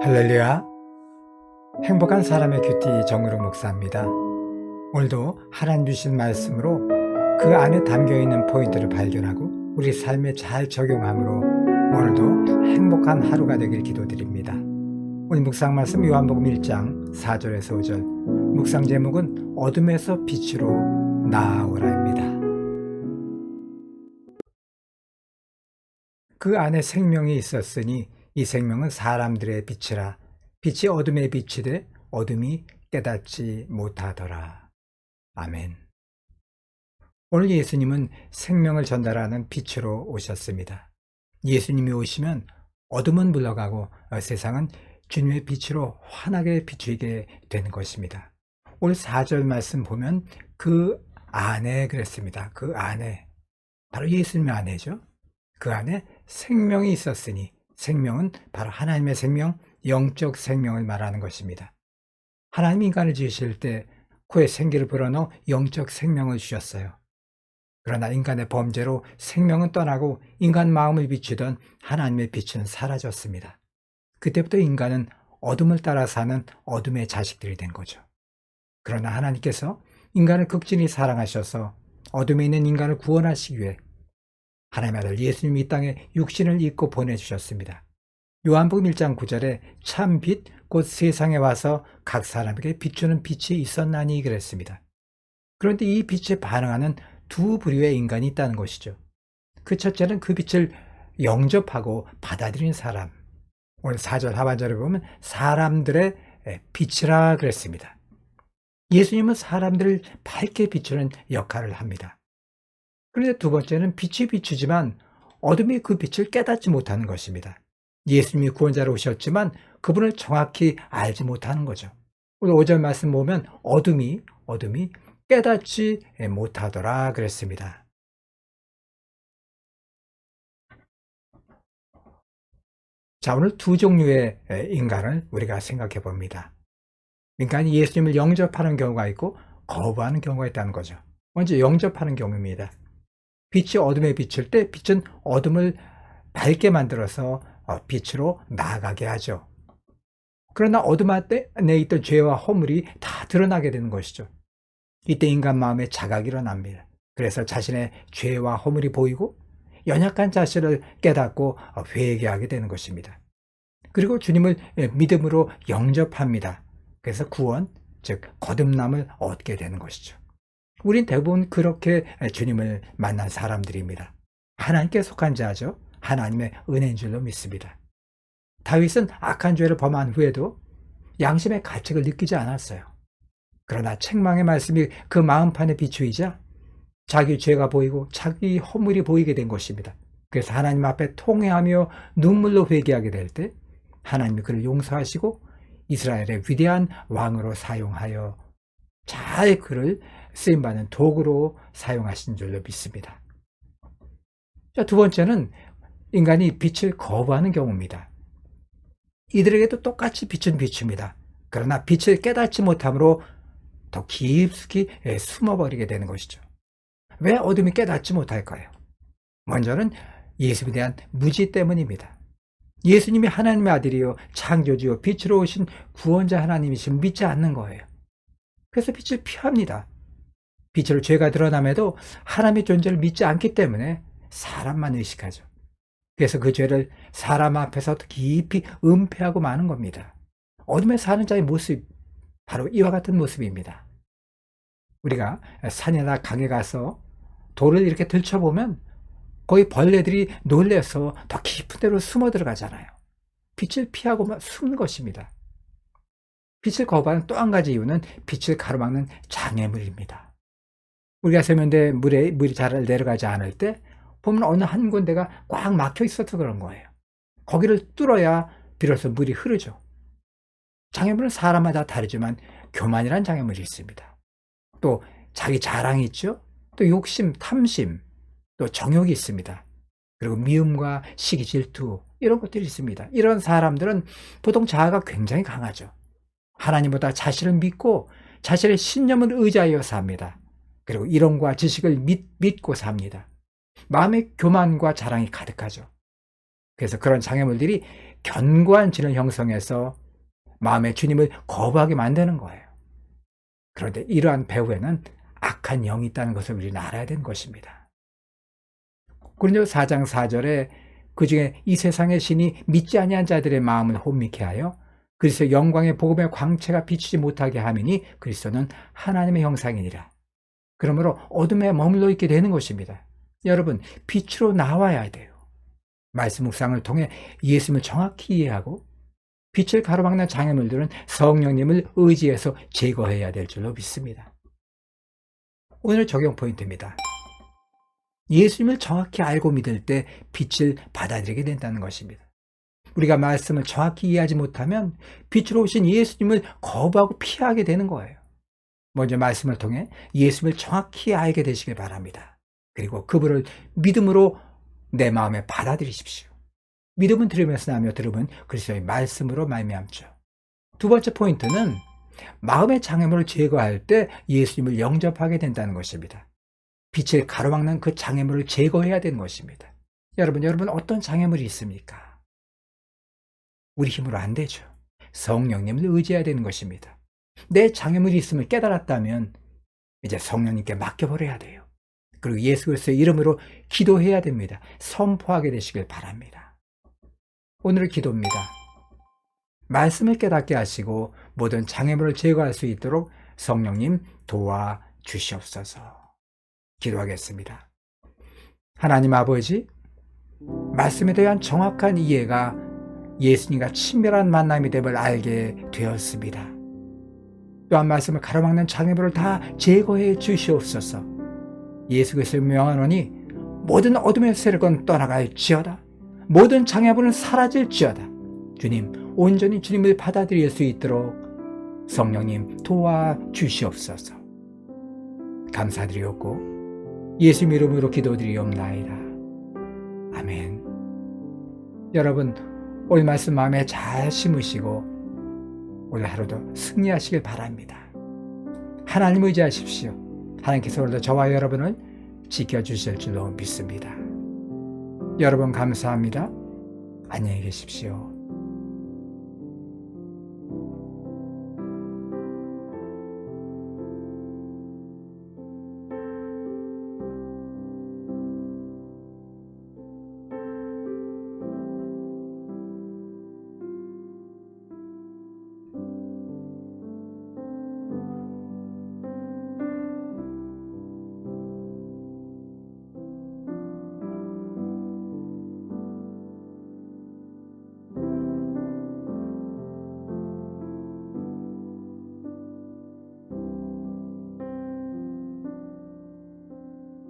할렐루야. 행복한 사람의 큐티 정으로 목사입니다. 오늘도 하나님 주신 말씀으로 그 안에 담겨있는 포인트를 발견하고 우리 삶에 잘 적용함으로 오늘도 행복한 하루가 되길 기도드립니다. 오늘 묵상 말씀 요한복음 1장 4절에서 5절, 묵상 제목은 어둠에서 빛으로 나아오라입니다. 그 안에 생명이 있었으니 이 생명은 사람들의 빛이라. 빛이 어둠에 비치되 어둠이 깨닫지 못하더라. 아멘. 오늘 예수님은 생명을 전달하는 빛으로 오셨습니다. 예수님이 오시면 어둠은 물러가고 세상은 주님의 빛으로 환하게 비추게 되는 것입니다. 오늘 4절 말씀 보면 그 안에 그랬습니다. 그 안에, 바로 예수님의 안에죠. 그 안에 생명이 있었으니, 생명은 바로 하나님의 생명, 영적 생명을 말하는 것입니다. 하나님이 인간을 지으실 때 코에 생기를 불어넣어 영적 생명을 주셨어요. 그러나 인간의 범죄로 생명은 떠나고 인간 마음을 비추던 하나님의 빛은 사라졌습니다. 그때부터 인간은 어둠을 따라 사는 어둠의 자식들이 된 거죠. 그러나 하나님께서 인간을 극진히 사랑하셔서 어둠에 있는 인간을 구원하시기 위해 하나님의 아들 예수님이 이 땅에 육신을 입고 보내주셨습니다. 요한복음 1장 9절에 참 빛, 곧 세상에 와서 각 사람에게 비추는 빛이 있었나니 그랬습니다. 그런데 이 빛에 반응하는 두 부류의 인간이 있다는 것이죠. 그 첫째는 그 빛을 영접하고 받아들인 사람. 오늘 4절 하반절에 보면 사람들의 빛이라 그랬습니다. 예수님은 사람들을 밝게 비추는 역할을 합니다. 그런데 두 번째는 빛이 비추지만 어둠이 그 빛을 깨닫지 못하는 것입니다. 예수님이 구원자로 오셨지만 그분을 정확히 알지 못하는 거죠. 오늘 5절 말씀 보면 어둠이 깨닫지 못하더라 그랬습니다. 자, 오늘 두 종류의 인간을 우리가 생각해 봅니다. 인간이 예수님을 영접하는 경우가 있고 거부하는 경우가 있다는 거죠. 먼저 영접하는 경우입니다. 빛이 어둠에 비칠 때 빛은 어둠을 밝게 만들어서 빛으로 나아가게 하죠. 그러나 어둠 안에 있던 죄와 허물이 다 드러나게 되는 것이죠. 이때 인간 마음에 자각이 일어납니다. 그래서 자신의 죄와 허물이 보이고 연약한 자신을 깨닫고 회개하게 되는 것입니다. 그리고 주님을 믿음으로 영접합니다. 그래서 구원, 즉 거듭남을 얻게 되는 것이죠. 우린 대부분 그렇게 주님을 만난 사람들입니다. 하나님께 속한 자죠. 하나님의 은혜인 줄로 믿습니다. 다윗은 악한 죄를 범한 후에도 양심의 가책을 느끼지 않았어요. 그러나 책망의 말씀이 그 마음판에 비추이자 자기 죄가 보이고 자기 허물이 보이게 된 것입니다. 그래서 하나님 앞에 통회하며 눈물로 회개하게 될 때 하나님이 그를 용서하시고 이스라엘의 위대한 왕으로 사용하여 잘 그를 쓰임받는 도구로 사용하신 줄로 믿습니다. 자, 두 번째는 인간이 빛을 거부하는 경우입니다. 이들에게도 똑같이 빛은 비춥니다. 그러나 빛을 깨닫지 못함으로 더 깊숙이 숨어버리게 되는 것이죠. 왜 어둠이 깨닫지 못할까요? 먼저는 예수에 대한 무지 때문입니다. 예수님이 하나님의 아들이요 창조주요 빛으로 오신 구원자 하나님이심을 믿지 않는 거예요. 그래서 빛을 피합니다. 빛으로 죄가 드러남에도 하나님의 존재를 믿지 않기 때문에 사람만 의식하죠. 그래서 그 죄를 사람 앞에서 깊이 은폐하고 마는 겁니다. 어둠에 사는 자의 모습, 바로 이와 같은 모습입니다. 우리가 산이나 강에 가서 돌을 이렇게 들춰보면 거기 벌레들이 놀래서 더 깊은 데로 숨어 들어가잖아요. 빛을 피하고 숨는 것입니다. 빛을 거부하는 또 한 가지 이유는 빛을 가로막는 장애물입니다. 우리가 세면대에 물이 잘 내려가지 않을 때 보면 어느 한 군데가 꽉 막혀 있어서 그런 거예요. 거기를 뚫어야 비로소 물이 흐르죠. 장애물은 사람마다 다르지만 교만이란 장애물이 있습니다. 또 자기 자랑이 있죠. 또 욕심, 탐심, 또 정욕이 있습니다. 그리고 미움과 시기, 질투 이런 것들이 있습니다. 이런 사람들은 보통 자아가 굉장히 강하죠. 하나님보다 자신을 믿고 자신의 신념을 의지하여 삽니다. 그리고 이론과 지식을 믿고 삽니다. 마음에 교만과 자랑이 가득하죠. 그래서 그런 장애물들이 견고한 진을 형성해서 마음의 주님을 거부하게 만드는 거예요. 그런데 이러한 배후에는 악한 영이 있다는 것을 우리는 알아야 되는 것입니다. 고린도서 4장 4절에 그중에 이 세상의 신이 믿지 아니한 자들의 마음을 혼미케 하여 그리스도 영광의 복음의 광채가 비추지 못하게 함이니 그리스도는 하나님의 형상이니라. 그러므로 어둠에 머물러 있게 되는 것입니다. 여러분, 빛으로 나와야 돼요. 말씀 묵상을 통해 예수님을 정확히 이해하고 빛을 가로막는 장애물들은 성령님을 의지해서 제거해야 될 줄로 믿습니다. 오늘 적용 포인트입니다. 예수님을 정확히 알고 믿을 때 빛을 받아들이게 된다는 것입니다. 우리가 말씀을 정확히 이해하지 못하면 빛으로 오신 예수님을 거부하고 피하게 되는 거예요. 먼저 말씀을 통해 예수님을 정확히 알게 되시길 바랍니다. 그리고 그분을 믿음으로 내 마음에 받아들이십시오. 믿음은 들으면서 나며 들음은 그리스도의 말씀으로 말미암죠. 두 번째 포인트는 마음의 장애물을 제거할 때 예수님을 영접하게 된다는 것입니다. 빛을 가로막는 그 장애물을 제거해야 되는 것입니다. 여러분 어떤 장애물이 있습니까? 우리 힘으로 안 되죠. 성령님을 의지해야 되는 것입니다. 내 장애물이 있음을 깨달았다면 이제 성령님께 맡겨버려야 돼요. 그리고 예수 그리스도의 이름으로 기도해야 됩니다. 선포하게 되시길 바랍니다. 오늘의 기도입니다. 말씀을 깨닫게 하시고 모든 장애물을 제거할 수 있도록 성령님 도와주시옵소서. 기도하겠습니다. 하나님 아버지, 말씀에 대한 정확한 이해가 예수님과 친밀한 만남이 됨을 알게 되었습니다. 또한 말씀을 가로막는 장애물을 다 제거해 주시옵소서. 예수 그리스도의 명하노니 모든 어둠의 세력은 떠나갈지어다. 모든 장애물은 사라질지어다. 주님, 온전히 주님을 받아들일 수 있도록 성령님 도와주시옵소서. 감사드리옵고 예수님 이름으로 기도드리옵나이다. 아멘. 여러분, 오늘 말씀 마음에 잘 심으시고 오늘 하루도 승리하시길 바랍니다. 하나님 의지하십시오. 하나님께서 오늘도 저와 여러분을 지켜주실 줄로 믿습니다. 여러분 감사합니다. 안녕히 계십시오.